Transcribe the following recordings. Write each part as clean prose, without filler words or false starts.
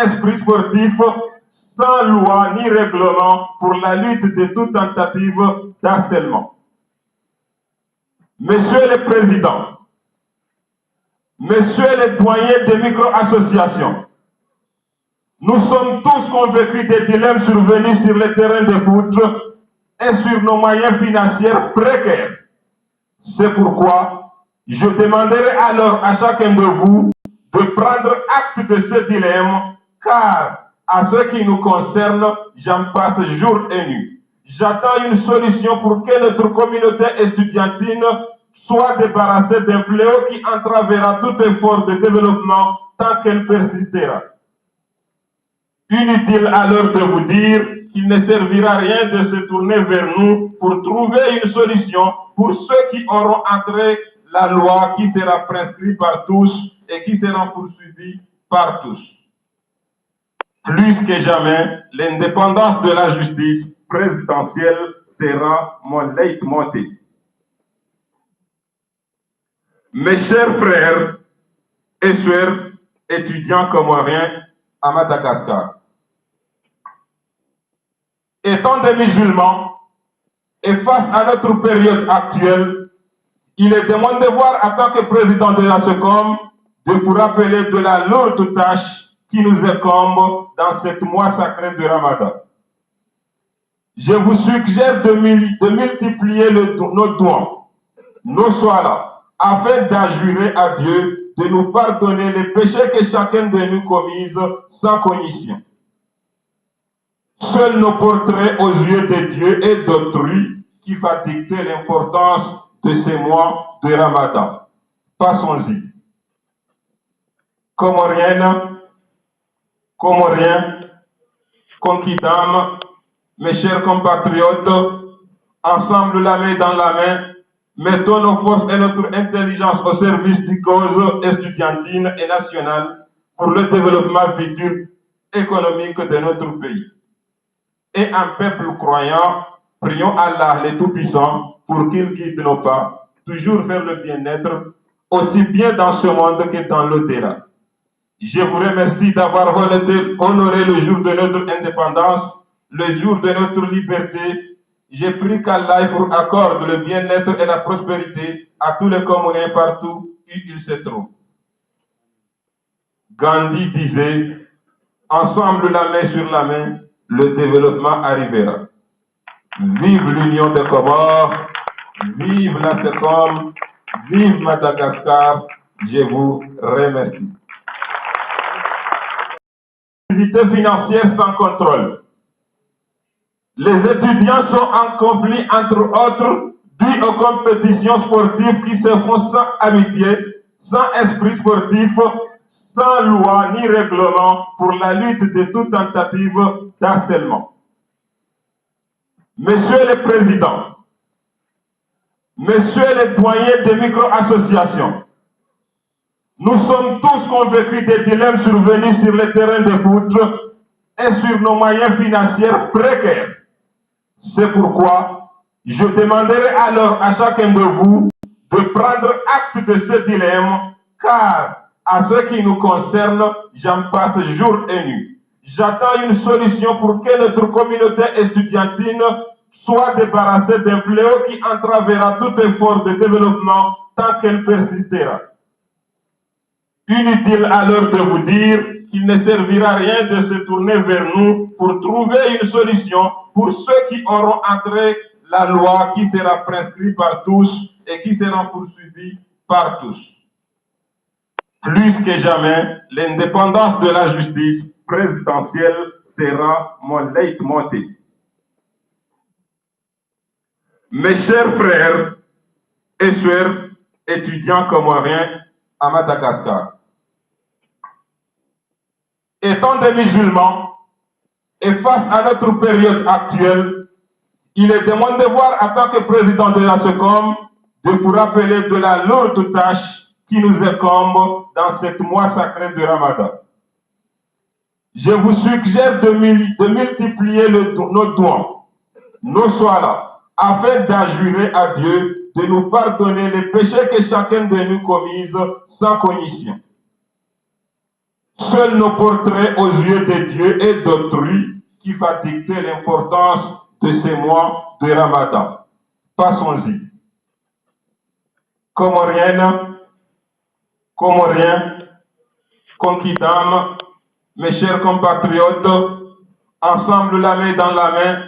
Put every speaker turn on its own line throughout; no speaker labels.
esprit sportif, sans loi ni règlement pour la lutte de toute tentative d'harcèlement. Monsieur le Président, Monsieur le doyen des micro-associations, nous sommes tous convaincus des dilemmes survenus sur le terrain de foot et sur nos moyens financiers précaires. C'est pourquoi je demanderai alors à chacun de vous de prendre acte de ce dilemme, car à ce qui nous concerne, j'en passe jour et nuit. J'attends une solution pour que notre communauté estudiantine soit débarrassée d'un fléau qui entravera tout effort de développement tant qu'elle persistera. Inutile alors de vous dire qu'il ne servira à rien de se tourner vers nous pour trouver une solution pour ceux qui auront entré la loi qui sera prescrite par tous et qui sera poursuivie par tous. Plus que jamais, l'indépendance de la justice présidentielle sera mon leitmotiv. Mes chers frères et sœurs étudiants comoriens à Madagascar, étant des musulmans et face à notre période actuelle, il est de mon devoir en tant que président de la SECOM de vous rappeler de la lourde tâche qui nous incombe dans ce mois sacré de Ramadan. Je vous suggère de multiplier nos dons, nos soirs, afin d'adjurer à Dieu de nous pardonner les péchés que chacun de nous commise sans cognition. Seuls nos portraits aux yeux de Dieu et d'autrui qui va dicter l'importance de ces mois de Ramadan. Passons-y. Comoriennes, Comoriens, conquidam, mes chers compatriotes, ensemble la main dans la main, mettons nos forces et notre intelligence au service du cause estudiantine et nationale pour le développement futur économique de notre pays. Et un peuple croyant, prions Allah le Tout-Puissant pour qu'il guide nos pas, toujours vers le bien-être, aussi bien dans ce monde que dans l'au-delà. Je vous remercie d'avoir honoré le jour de notre indépendance, le jour de notre liberté. Je prie qu'Allah vous accorde le bien-être et la prospérité à tous les Comoriens partout où ils se trouvent. Gandhi disait, ensemble la main sur la main, le développement arrivera. Vive l'Union des Comores, vive la SECOM, vive Madagascar, je vous remercie. Activité financière sans contrôle. Les étudiants sont en conflit entre autres dû aux compétitions sportives qui se font sans amitié, sans esprit sportif, sans loi ni règlement pour la lutte de toute tentative d'harcèlement. Monsieur le Président, Monsieur le doyen des micro-associations, nous sommes tous convaincus des dilemmes survenus sur le terrain de foot et sur nos moyens financiers précaires. C'est pourquoi je demanderai alors à chacun de vous de prendre acte de ce dilemme, car à ce qui nous concerne, j'en passe jour et nuit. J'attends une solution pour que notre communauté estudiantine soit débarrassée d'un fléau qui entravera tout effort de développement tant qu'elle persistera. Inutile alors de vous dire qu'il ne servira à rien de se tourner vers nous pour trouver une solution pour ceux qui auront entré la loi qui sera prescrite par tous et qui sera poursuivie par tous. Plus que jamais, l'indépendance de la justice présidentielle sera mon leitmotiv. Mes chers frères et sœurs étudiants comoriens à Madagascar, étant des musulmans et face à notre période actuelle, il est de mon devoir en tant que président de la SECOM de vous rappeler de la lourde tâche qui nous incombe dans ce mois sacré de Ramadan. Je vous suggère de multiplier nos dons, nos soirs, afin d'adjurer à Dieu de nous pardonner les péchés que chacun de nous commise sans cognition. Seuls nos portraits aux yeux de Dieu et d'autrui qui va dicter l'importance de ces mois de Ramadan. Passons-y. Comoriennes, Comoriens, Conquidam, mes chers compatriotes, ensemble la main dans la main,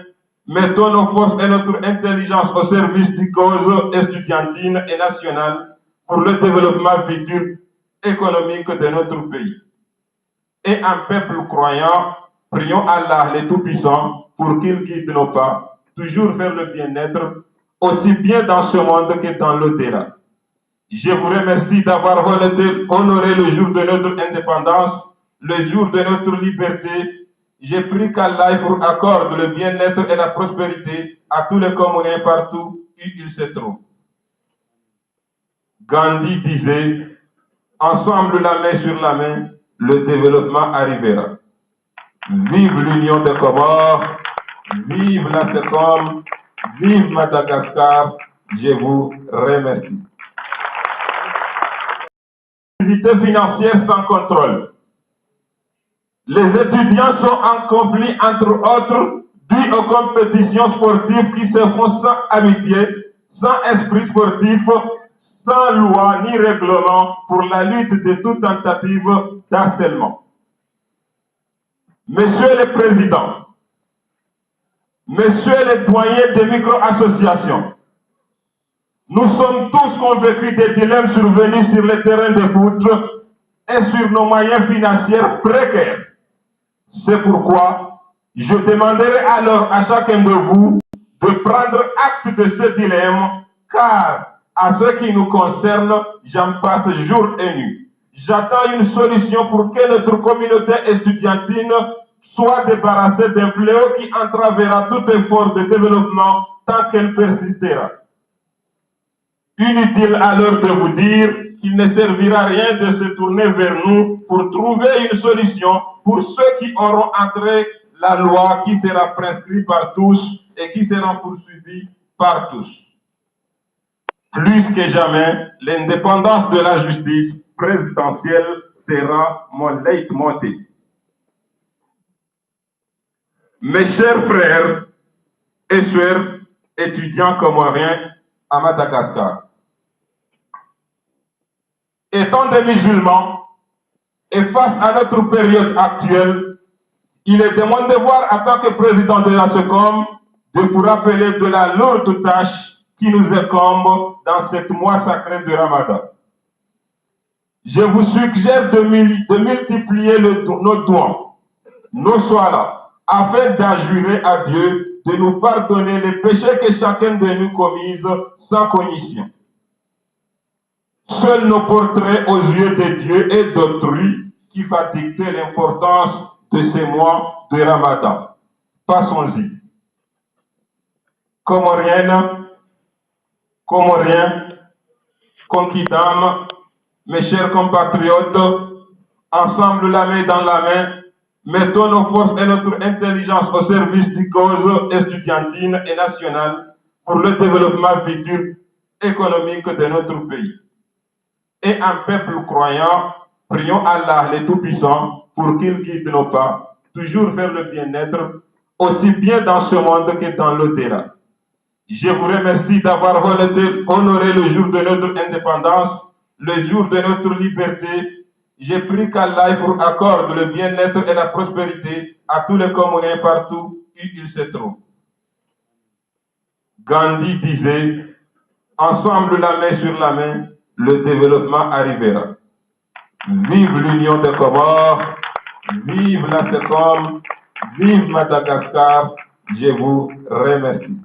mettons nos forces et notre intelligence au service du cause estudiantine et nationale pour le développement futur économique de notre pays. Et un peuple croyant, prions Allah le Tout-Puissant pour qu'il guide nos pas, toujours vers le bien-être, aussi bien dans ce monde que dans l'au-delà. Je vous remercie d'avoir honoré le jour de notre indépendance, le jour de notre liberté. Je prie qu'Allah vous accorde le bien-être et la prospérité à tous les Comoriens partout où ils se trouvent. Gandhi disait, ensemble la main sur la main, le développement arrivera. Vive l'Union des Comores, vive la SECOM, vive Madagascar, je vous remercie. Activité financière sans contrôle. Les étudiants sont en conflit, entre autres, dû aux compétitions sportives qui se font sans amitié, sans esprit sportif, sans loi ni règlement pour la lutte de toute tentative d'harcèlement. Monsieur le Président, Monsieur le doyen des micro-associations, nous sommes tous convaincus des dilemmes survenus sur le terrain de foot et sur nos moyens financiers précaires. C'est pourquoi je demanderai alors à chacun de vous de prendre acte de ce dilemme, car à ce qui nous concerne, j'en passe jour et nuit. J'attends une solution pour que notre communauté estudiantine soit débarrassée d'un fléau qui entravera tout effort de développement tant qu'elle persistera. Inutile alors de vous dire qu'il ne servira à rien de se tourner vers nous pour trouver une solution pour ceux qui auront entré la loi qui sera prescrite par tous et qui sera poursuivie par tous. Plus que jamais, l'indépendance de la justice présidentielle sera mon leitmotiv. Mes chers frères et sœurs étudiants comoriens à Madagascar, étant des musulmans et face à notre période actuelle, il est de mon devoir en tant que président de la SECOM de vous rappeler de la lourde tâche qui nous incombe dans ce mois sacré de Ramadan. Je vous suggère de multiplier nos dons, nos soirs, afin d'adjurer à Dieu de nous pardonner les péchés que chacun de nous commise sans cognition. Seuls nos portraits aux yeux de Dieu et d'autrui qui va dicter l'importance de ces mois de Ramadan. Passons-y. Comoriennes, Comoriens, Conquidam, mes chers compatriotes, ensemble la main dans la main, mettons nos forces et notre intelligence au service du cause estudiantine et nationale pour le développement futur économique de notre pays. Et un peuple croyant, prions Allah le Tout-Puissant pour qu'il guide nos pas, toujours vers le bien-être, aussi bien dans ce monde que dans l'au-delà. Je vous remercie d'avoir honoré le jour de notre indépendance, le jour de notre liberté. Je prie qu'Allah vous accorde le bien-être et la prospérité à tous les Comoriens partout où ils se trouvent. Gandhi disait, ensemble la main sur la main, le développement arrivera. Vive l'Union des Comores, vive la SECOM, vive Madagascar, je vous remercie.